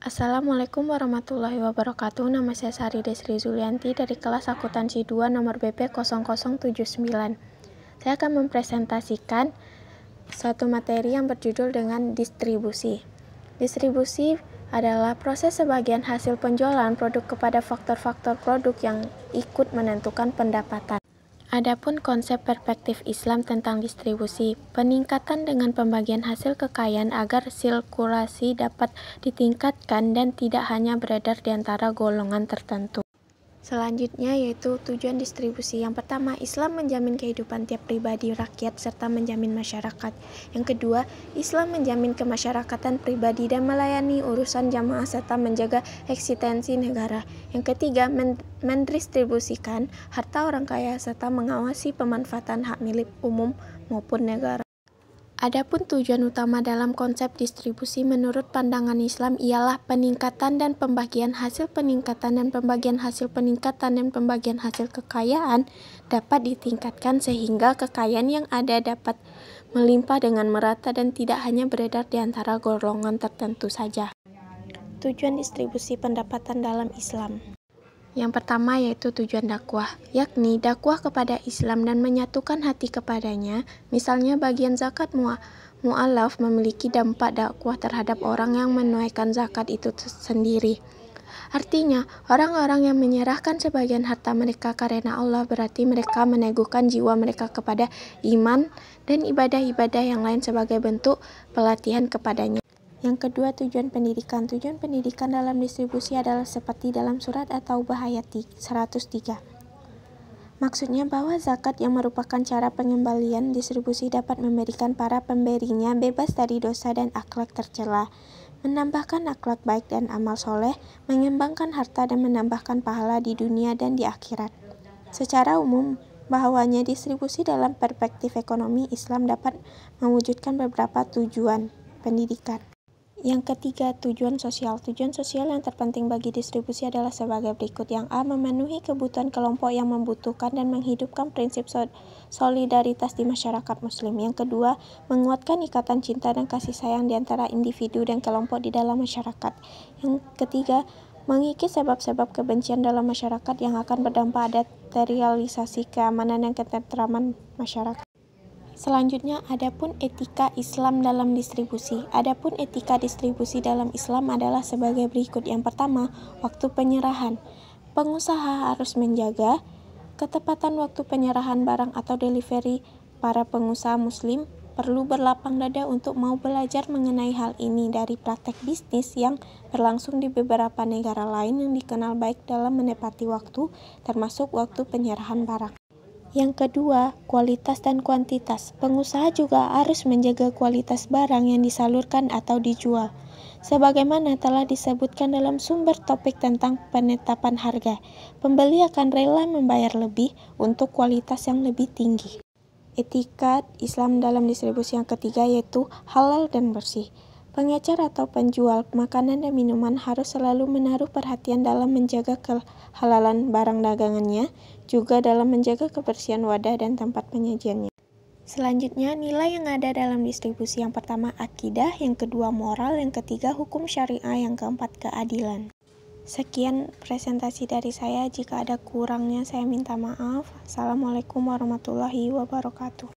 Assalamualaikum warahmatullahi wabarakatuh. Nama saya Sari Desri Zulianti dari kelas akuntansi 2 nomor BP 0079. Saya akan mempresentasikan suatu materi yang berjudul dengan distribusi. Distribusi adalah proses sebagian hasil penjualan produk kepada faktor-faktor produk yang ikut menentukan pendapatan. Adapun konsep perspektif Islam tentang distribusi, peningkatan dengan pembagian hasil kekayaan agar sirkulasi dapat ditingkatkan dan tidak hanya beredar di antara golongan tertentu. Selanjutnya yaitu tujuan distribusi. Yang pertama, Islam menjamin kehidupan tiap pribadi, rakyat, serta menjamin masyarakat. Yang kedua, Islam menjamin kemasyarakatan pribadi dan melayani urusan jamaah serta menjaga eksistensi negara. Yang ketiga, mendistribusikan harta orang kaya serta mengawasi pemanfaatan hak milik umum maupun negara. Adapun tujuan utama dalam konsep distribusi menurut pandangan Islam ialah peningkatan dan pembagian hasil peningkatan dan pembagian hasil peningkatan dan pembagian hasil kekayaan dapat ditingkatkan sehingga kekayaan yang ada dapat melimpah dengan merata dan tidak hanya beredar di antara golongan tertentu saja. Tujuan distribusi pendapatan dalam Islam. Yang pertama yaitu tujuan dakwah, yakni dakwah kepada Islam dan menyatukan hati kepadanya. Misalnya bagian zakat mu'alaf memiliki dampak dakwah terhadap orang yang menunaikan zakat itu sendiri. Artinya, orang-orang yang menyerahkan sebagian harta mereka karena Allah berarti mereka meneguhkan jiwa mereka kepada iman dan ibadah-ibadah yang lain sebagai bentuk pelatihan kepadanya. Yang kedua, tujuan pendidikan. Tujuan pendidikan dalam distribusi adalah seperti dalam surat At-Taubah ayat 103. Maksudnya bahwa zakat yang merupakan cara pengembalian distribusi dapat memberikan para pemberinya bebas dari dosa dan akhlak tercela, menambahkan akhlak baik dan amal soleh, mengembangkan harta dan menambahkan pahala di dunia dan di akhirat. Secara umum, bahwanya distribusi dalam perspektif ekonomi Islam dapat mewujudkan beberapa tujuan pendidikan. Yang ketiga, tujuan sosial. Tujuan sosial yang terpenting bagi distribusi adalah sebagai berikut. Yang A, memenuhi kebutuhan kelompok yang membutuhkan dan menghidupkan prinsip solidaritas di masyarakat muslim. Yang kedua, menguatkan ikatan cinta dan kasih sayang di antara individu dan kelompok di dalam masyarakat. Yang ketiga, mengikis sebab-sebab kebencian dalam masyarakat yang akan berdampak pada terialisasi keamanan dan ketentraman masyarakat. Selanjutnya, adapun etika Islam dalam distribusi. Adapun etika distribusi dalam Islam adalah sebagai berikut. Yang pertama, waktu penyerahan. Pengusaha harus menjaga ketepatan waktu penyerahan barang atau delivery. Para pengusaha muslim perlu berlapang dada untuk mau belajar mengenai hal ini dari praktek bisnis yang berlangsung di beberapa negara lain yang dikenal baik dalam menepati waktu, termasuk waktu penyerahan barang. Yang kedua, kualitas dan kuantitas. Pengusaha juga harus menjaga kualitas barang yang disalurkan atau dijual. Sebagaimana telah disebutkan dalam sumber topik tentang penetapan harga, pembeli akan rela membayar lebih untuk kualitas yang lebih tinggi. Etika Islam dalam distribusi yang ketiga yaitu halal dan bersih. Pengecer atau penjual makanan dan minuman harus selalu menaruh perhatian dalam menjaga kehalalan barang dagangannya, juga dalam menjaga kebersihan wadah dan tempat penyajiannya. Selanjutnya, nilai yang ada dalam distribusi. Yang pertama, akidah, yang kedua, moral, yang ketiga, hukum syariah, yang keempat, keadilan. Sekian presentasi dari saya. Jika ada kurangnya, saya minta maaf. Assalamualaikum warahmatullahi wabarakatuh.